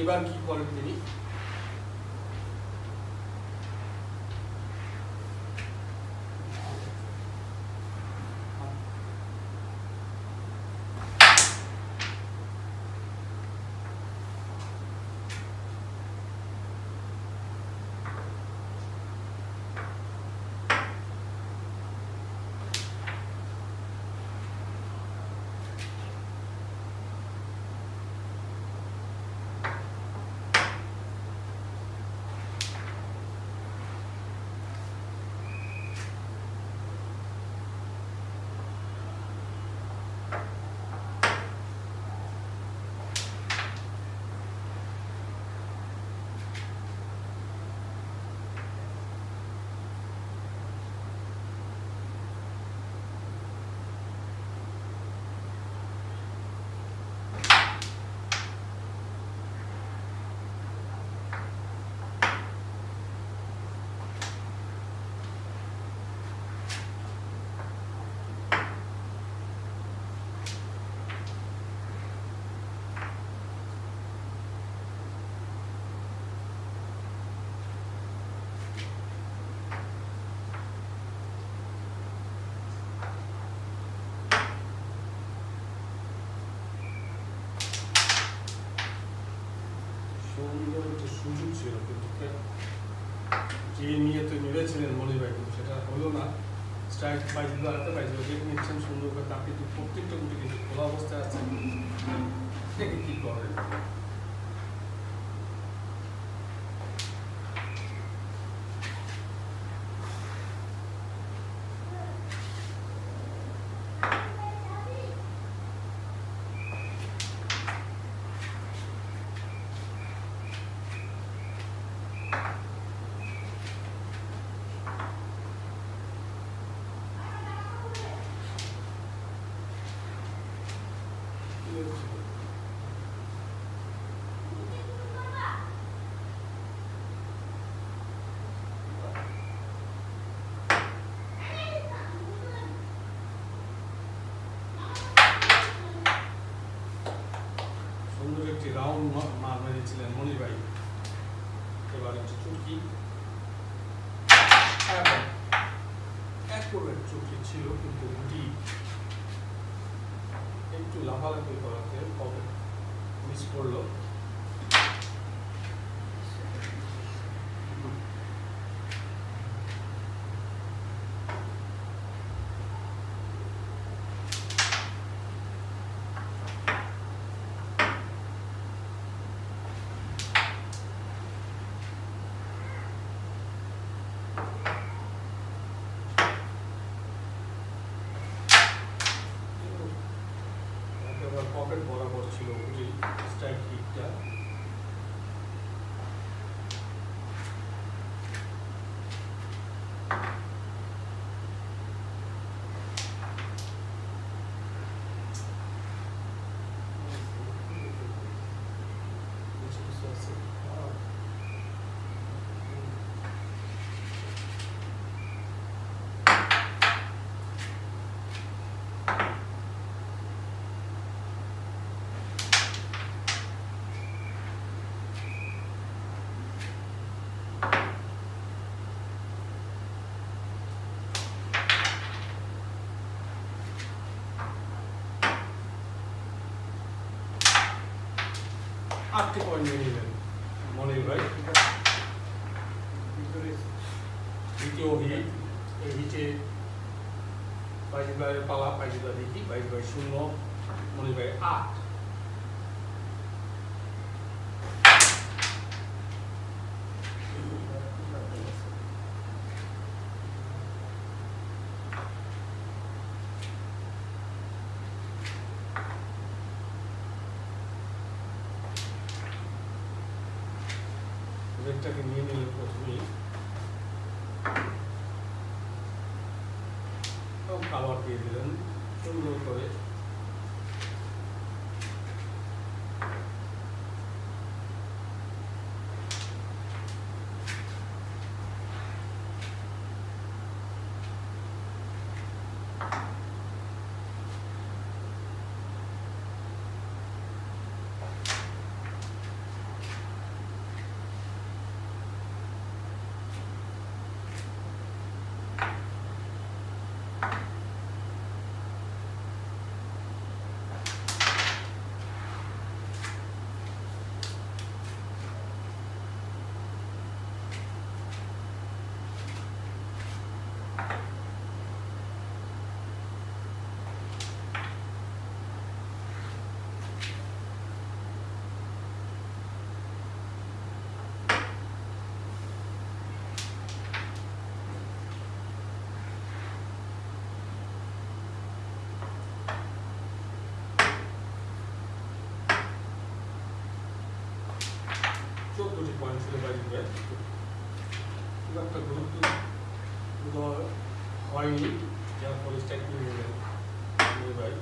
এবার কি করেন তিনি? সুযোগ ছিল কিন্তু যে নিয়তে মিলেছিলেন মনির ভাই, কিন্তু সেটা হলো না। স্ট্রাইক বাইজুল হাতে বাইজুল যেটা নিচ্ছেন সুন্দর করে, তার কিন্তু প্রত্যেকটা গুটি কিন্তু খোলা অবস্থায় আছে। কি করেন? রাউন্ড মার মেরেছিলেন মনির ভাই। এবার একটু চুটকি, অ্যাকুরেট চুটকি ছিল, কিন্তু গুটি একটু লাফালাফি করাতে মিস করলো। পকেট বরাবর ছিল স্ট্রাইক হিটটা। আটটি পয়েন্ট নিয়ে নিলেন মনির ভাই। দ্বিতীয় হিট, এই হিটে বাইজিদ ভাইয়ের পালা। বাইজিদ ভাই দেখি, বাইজিদ ভাই 0, মনির ভাই 8। রেডটাকে নিয়ে নিলেন প্রথমেই, কাভার দিয়ে দিলেন সুন্দর করে। 14টি পয়েন্ট ছিল বাইজিদ ভাই, খুব একটা গুরুত্ব হয়নি, যার ফলে স্ট্রাইকিং নিলেন মনির ভাই।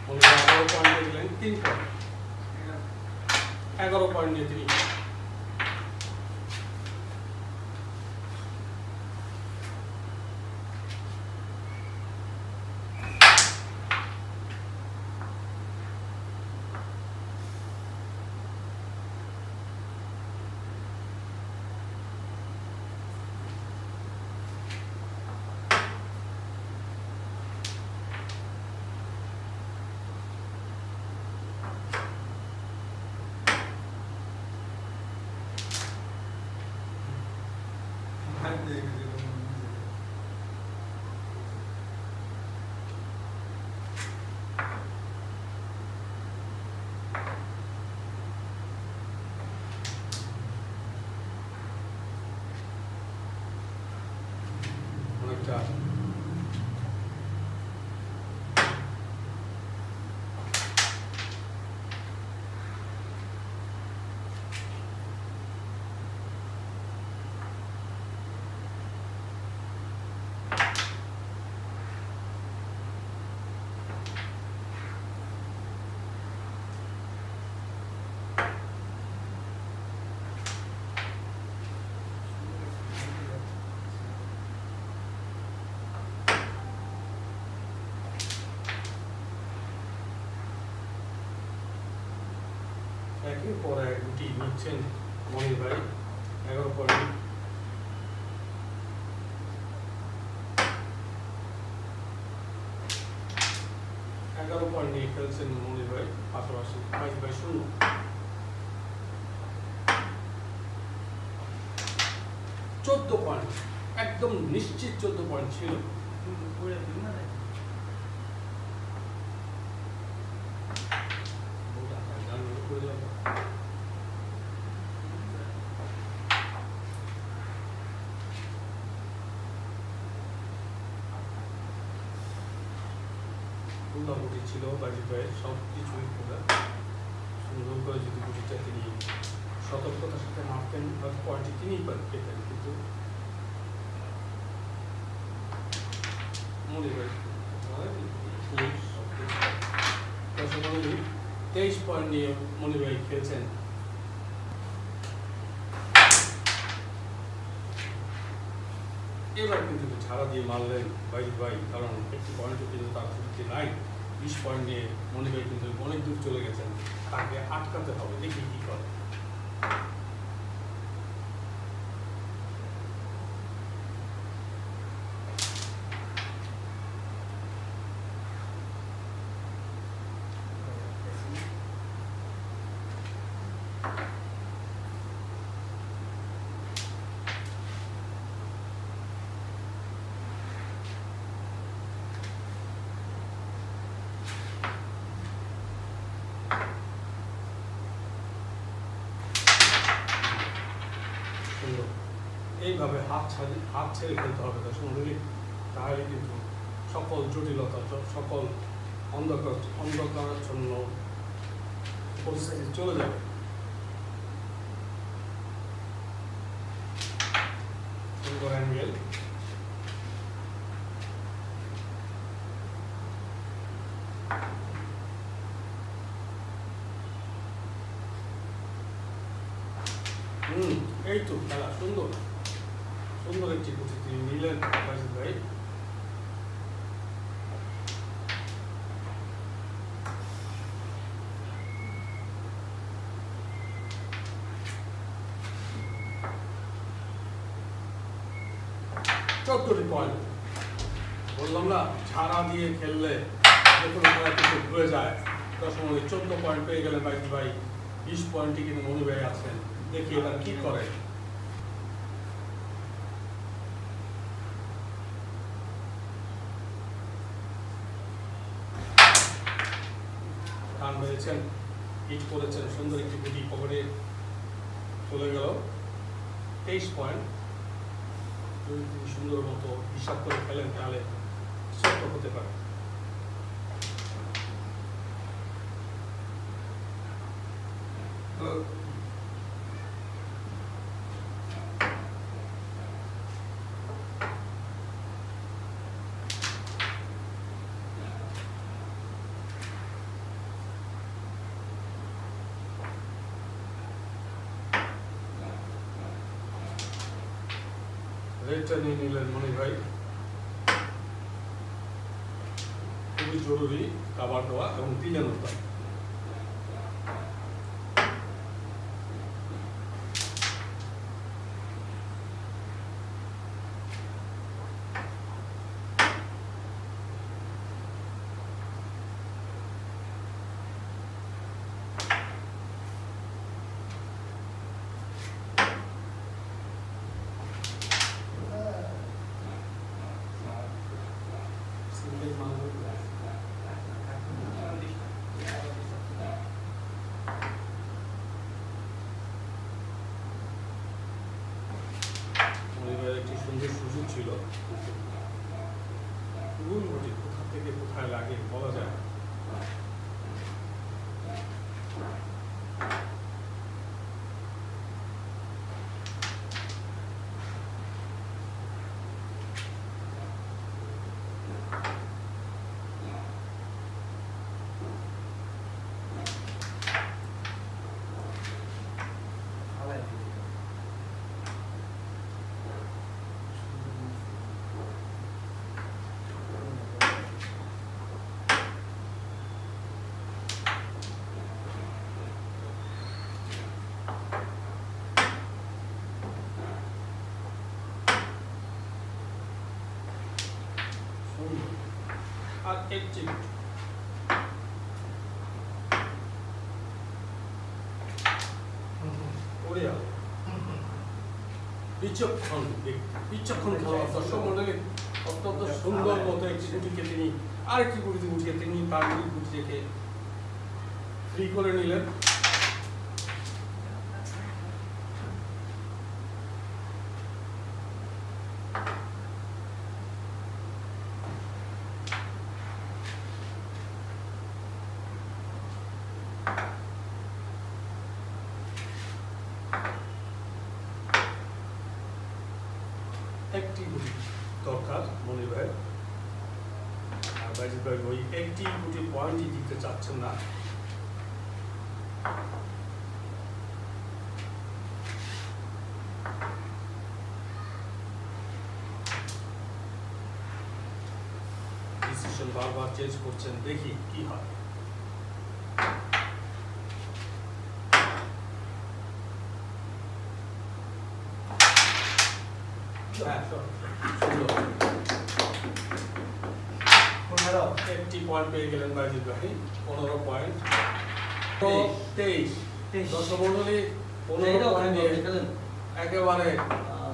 মনির ভাই 11 পয়েন্ট দিলেন, 3 পয়েন্ট, 11 পয়েন্ট নিয়ে তিনি অনেকটা একের পর এক গুটি নিচ্ছেন মনির ভাই। 11 পয়েন্ট, নিয়ে খেলছেন মনির ভাই, পাশাপাশি বাইজিদ ভাই 0। 14 পয়েন্ট, একদম নিশ্চিত 14 পয়েন্ট ছিল। গুটি ছিল বাইজিদ ভাইয়ের, সব কিছুই সুন্দর করে যদি গুটিটা তিনি সতর্কতার সাথে মারতেন, পয়েন্টটি তিনিই পেতেন, কিন্তু মনির ভাই 23 পয়েন্ট নিয়ে মনির ভাই খেলছেন। এবার কিন্তু ছাড়া দিয়ে মারলেন বাইজিদ ভাই, কারণ একটি পয়েন্টও কিন্তু তার ক্ষেত্রে নাই। 20 পয়েন্ট নিয়ে মনির ভাই কিন্তু অনেক দূর চলে গেছেন, তাকে আটকাতে হবে, দেখি কি করে। এইভাবে হাত ছেড়ে খেলতে হবে দর্শক মণ্ডলী, তাহলে কিন্তু সকল জটিলতা, সকল অন্ধকারাচ্ছন্ন পরিস্থিতি চলে যাবে। সুন্দর অ্যাঙ্গেল, এই তো খেলা সুন্দর, সুন্দর একটি গুটি তিনি নিলেন বাইজিদ ভাই। পয়েন্ট, বললাম না ছাড়া দিয়ে খেললে যে কোনো খেলা কিন্তু ঘুরে যায়। দশমে 14 পয়েন্ট পেয়ে গেলেন বাইজিদ ভাই, 20 পয়েন্টে কিন্তু মনি ভাই আছেন। দেখি এবার কি করে। রান মেরেছেন, হিট করেছেন, সুন্দর একটি গুটি পকেটে চলে গেল। 23 পয়েন্ট। যদি তিনি সুন্দর মতো হিসাব করে খেলেন তাহলে ছোট্ট হতে পারে। রেডটা নিয়ে নিলেন মনি ভাই। খুবই জরুরি কাভার দেওয়া এবং দিলেন ওটা। একটি সুন্দর সুযোগ ছিল, কোন ঘটি কোথা থেকে কোথায় লাগে বলা যায়। আর একটি বিচক্ষণ খেলোয়াড়, দর্শক মন্ডলী অত্যন্ত সুন্দর মতো একটি গুটিকে তিনি আরেকটি গুটিতে উঠিয়ে তিনি তার গুটিকে ফ্রি করে নিলেন। একটি গুটি দরকার মনির ভাই, আর বাইজিদ ভাই ওই একটি গুটি পয়েন্টই দিতে চাচ্ছেন না। ডিসিশন বারবার চেঞ্জ করছেন, দেখি কি হয়। একটি পয়েন্ট পেয়ে গেলেন বাইজিদ ভাই, 15 পয়েন্ট। 23 দর্শক মন্ডলী 15 পয়েন্ট একেবারে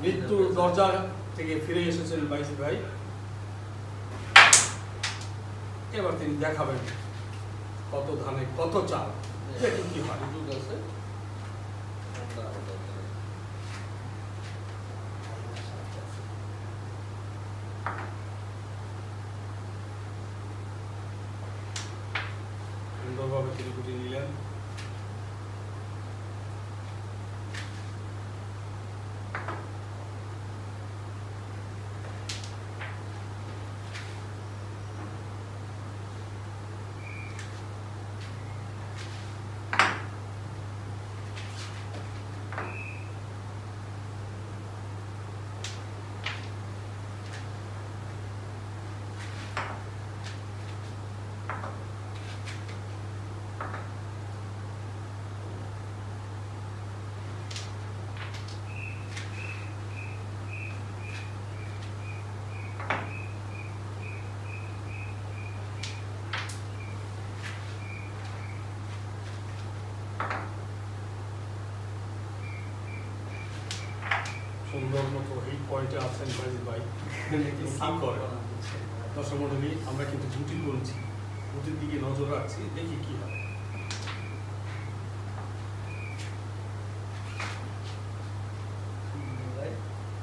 মৃত্যুর দরজা থেকে ফিরে এসেছেন বাইজিদ ভাই। এবার তিনি দেখাবেন কত ধানে কত চাল, দেখি কি হয়। সুন্দরভাবে তিনি গুটি নিলেন। সুন্দর মতো এই পয়েন্টে আছেন বাজিদ ভাই, কি করে দর্শক মন্ডলী, আমরা কিন্তু গুটি গুনছি, গুটির দিকে নজর রাখছি, দেখি কি হয়।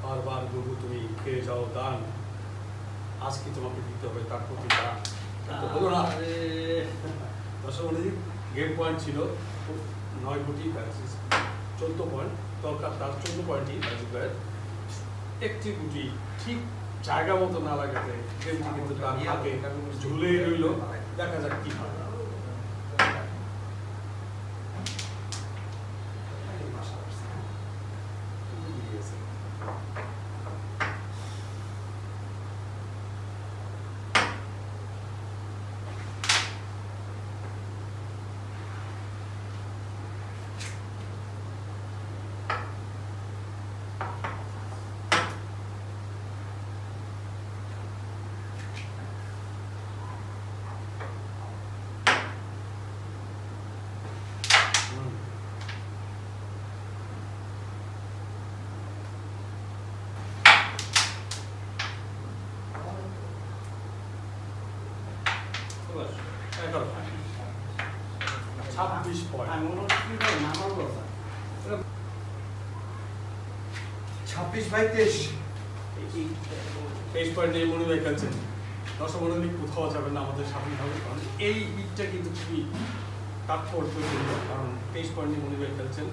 বারবার গুরু তুমি খেয়ে যাও দান, আজকে তোমাকে দিতে হবে তার প্রতিটা, হলো না। দর্শক মন্ডলী, গেম পয়েন্ট ছিল 9 গুটি, 14 পয়েন্ট দরকার, তার 14 পয়েন্টই বাজিদ ভাইয়ের। একটি গুটি ঠিক জায়গা মতো না লাগাতে গেমটি কিন্তু তার হাতে ঝুলে রইল, দেখা যাক কি হয়। দর্শক মন্ডলী, কোথাও যাবেন না, আমাদের সামনে হবে, কারণ এই হিটটা কিন্তু খুবই তাৎপর্যপূর্ণ, কারণ 23 পয়েন্ট নিয়ে মনির ভাই খেলছেন,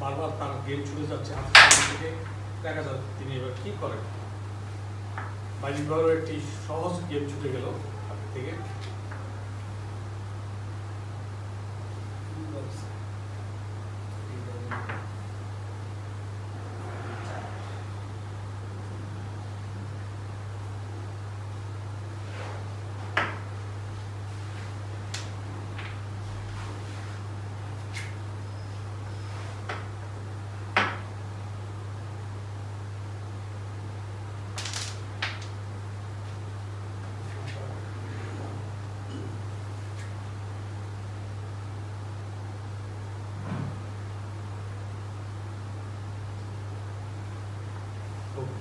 বারবার তার গেম ছুটে যাচ্ছে হাতের সামনে থেকে, দেখা যাক তিনি এবার কি করেন। বাজিদ ভাইয়েরও একটি সহজ গেম ছুটে গেল হাত থেকে।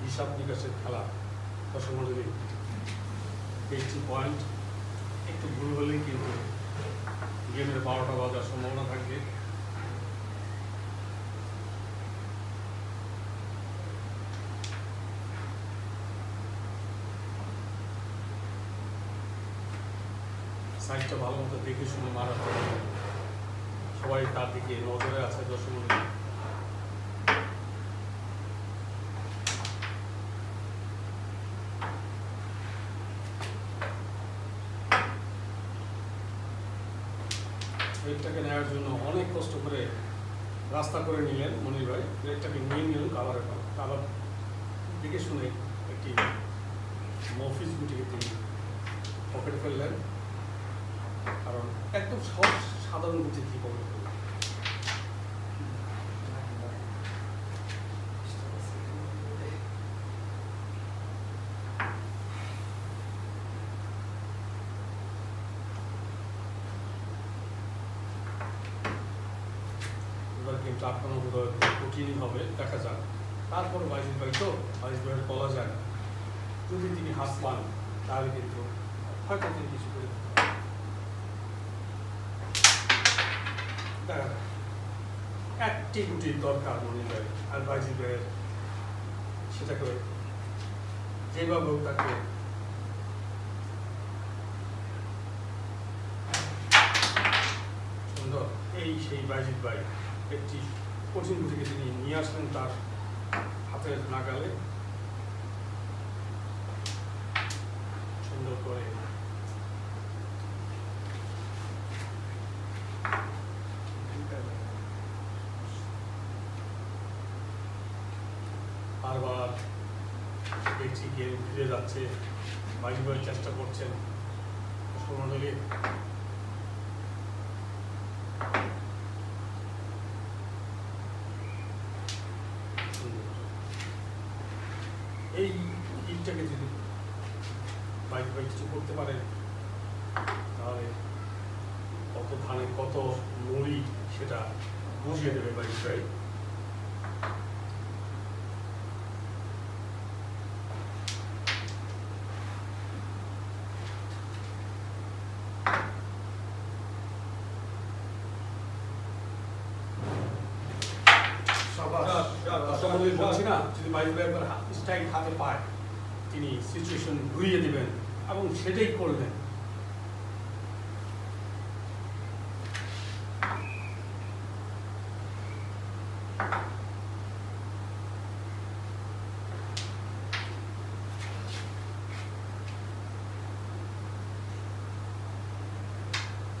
হিসাব নিকাশের খেলা, দর্শক মন্ডলী, 20 পয়েন্ট একটু ভুল হলেই কিন্তু গেমের 12টা বাজার সম্ভাবনা থাকবে। সাইডটা ভালো মতো দেখে শুনে মারা হবে, সবাই তার দিকে নজরে আছে। দর্শক মন্ডলী, ব্রেকটাকে নেওয়ার জন্য অনেক কষ্ট করে রাস্তা করে নিলেন মনির ভাই, ব্রেকটাকে নিয়ে নিলেন কাবার দেখে শুনে একটি মফিজ গুটিকে তিনি পকেটে ফেললেন, কারণ একদম সহজ সাধারণ গুটি কি পকেটে ফেললেন। কিন্তু আপনার বোধহয় কঠিনই হবে, দেখা যাক। তারপর বাজিদ ভাই তো, বাজিদ ভাইয়ের বলা যায় না, যদি তিনি হাত পান তাহলে কিন্তু হয়তো তিনি কিছু করে দেখা যাক। একটি গুটির দরকার মনে হয়, আর বাজিদ ভাইয়ের সেটাকে যেভাবে হোক তাকে সুন্দর, এই সেই বাজিদ ভাই একটি কঠিন গুটিকে তিনি নিয়ে আসলেন তার হাতের নাগালে, সুন্দর করে বারবার দেখছি গেম ফিরে যাচ্ছে, বাজিদ ভাই চেষ্টা করছেন। মন্ডলী, এই হিটটাকে যদি বাজিদ ভাই কিছু করতে পারে তাহলে কত ধানে কত মুড়ি সেটা বুঝিয়ে দেবে বাজিদ ভাই। দর্শকমণ্ডলী বলছি না, যদি বাইশ ভাই একবার স্ট্রাইক হাতে পায় তিনি সিচুয়েশন ঘুরিয়ে দিবেন এবং সেটাই করলেন।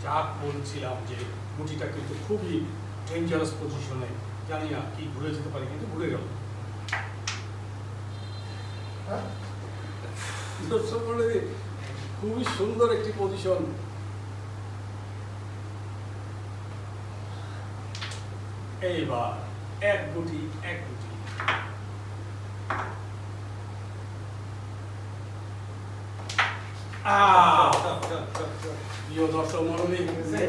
যা বলছিলাম যে গুটিটা কিন্তু খুবই ডেঞ্জারাস পজিশনে, জানি না কি ঘুরে যেতে পারে, কিন্তু ঘুরে গেল। খুবই সুন্দর একটি পজিশন। এইবার এক গুটি এক গুটি। প্রিয় দর্শক মণ্ডলী,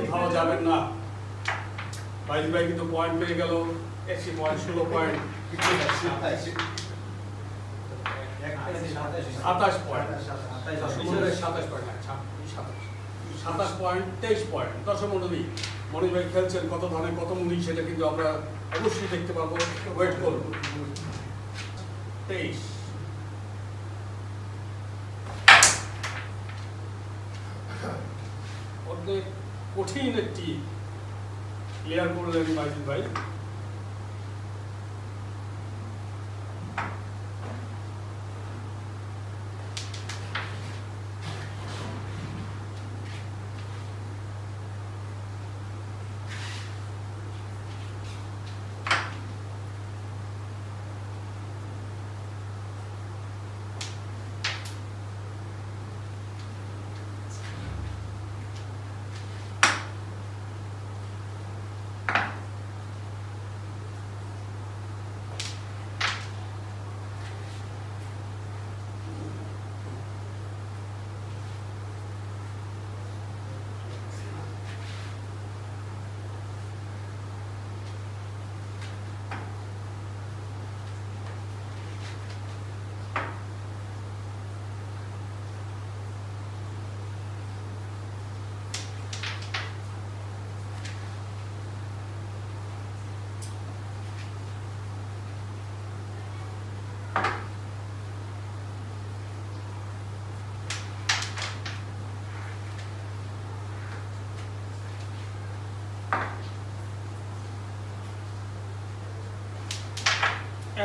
কোথাও যাবেন না। বাইশ ভাই কিন্তু পয়েন্ট পেয়ে গেল, 80 point, 16 point, 27 point, 27 point, 23 point. দর্শক মণ্ডলী, মনির ভাই খেলছেন কত ধানে কত মুড়ি, সেটা কিন্তু আমরা অবশ্যই দেখতে পারবো। ওয়েট করব। 23 অনেক কঠিন একটি ক্লিয়ার করলেন মাইজিদ ভাই।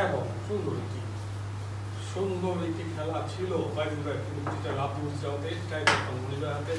এবং সুন্দর একটি খেলা ছিল বাইশ ভাই, কিন্তু লাভ দিতে ট্রাই করতাম মনির হাতে।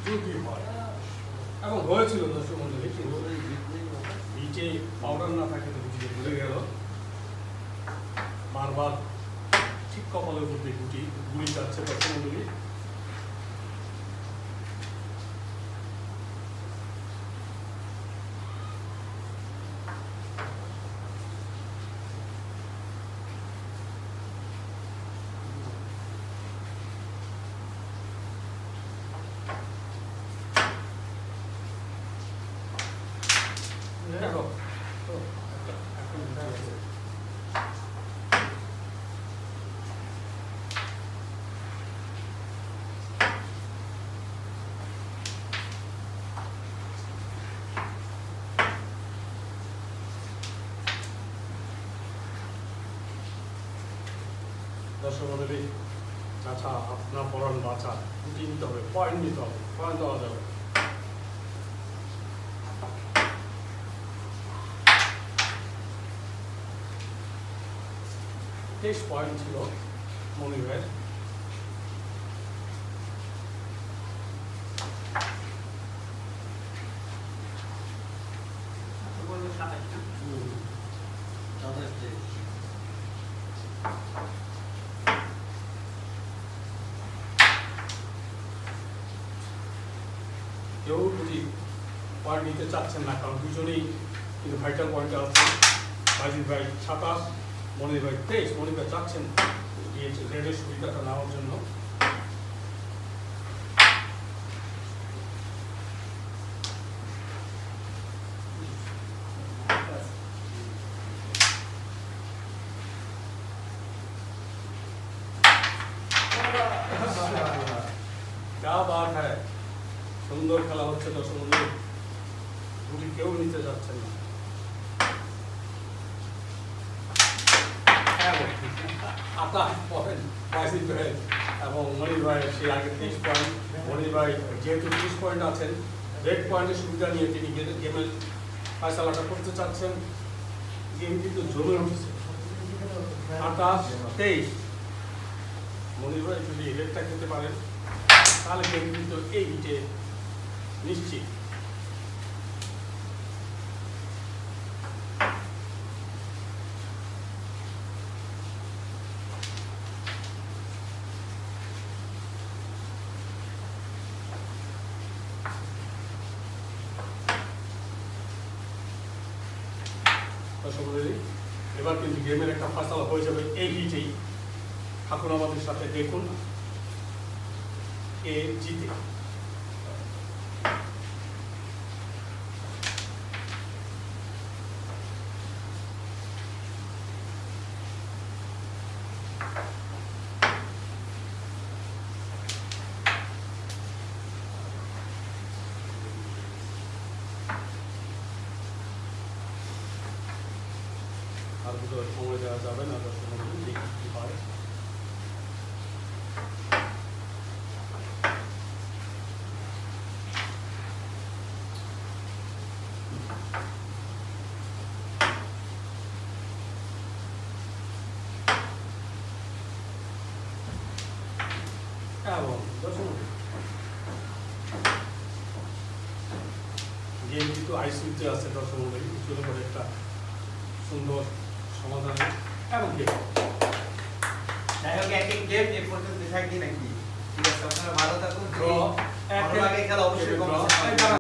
যদি হয় এবং হয়েছিল দর্শক মন্ডলী, কিন্তু বিটে পাউডার না থাকে তো গুটিতে ভুলে গেল। বারবার ঠিক কপালের উপর দিয়ে গুলি যাচ্ছে দর্শক মন্ডলী। দর্শক মন্ডলী, চাচা আপনার পড়ান বাঁচা, গুটি নিতে হবে, পয়েন্ট নিতে হবে, পয়েন্ট দেওয়া যাবে। তেইশ পয়েন্ট ছিল মনির ভাইয়ের। কেউ যদি পয়েন্ট নিতে চাচ্ছেন না, কারণ দুজনেই কিন্তু ভাইটাল পয়েন্টে আছে। বাইজিৎ ভাই 27, মনির ভাই 23। মনির ভাই চাচ্ছেন রেডের সুবিধাটা নেওয়ার জন্য। क्या बात है, সুন্দর খেলা হচ্ছে দর্শক বন্ধু, গুটি কেউ নিতে যাচ্ছেন না। আটা পয়েন্ট বাইজিৎ ভাই এবং মনির ভাই, সেই আগে 30 পয়েন্ট। মনির ভাই যেহেতু 30 পয়েন্ট আছেন, রেড পয়েন্টের সুবিধা নিয়ে তিনি গেমের ফয়সালাটা করতে চাচ্ছেন। গেম কিন্তু জমে উঠেছে। 28-23। মনির ভাই যদি রেডটা খেতে পারেন তাহলে গেম কিন্তু এই হিটে নিশ্চিত। এবার কিন্তু গেমের একটা ফয়সালা হয়ে যাবে এই হিটেই। ঠাকুর আমাদের সাথে দেখুন এ জিতে। আর দুটো সময় দেওয়া যাবে না, দেখি কি হয়। এবং গেম কিন্তু আইসিউতে আছে দর্শক মন্ডলী, চলে পড়ে একটা সুন্দর সমাধান এবং গেম। যাই হোক, এক এক গেম এ পর্যন্ত থাকি নাকি? ঠিক আছে, আপনারা ভালো থাকুন। খেলা অবশ্যই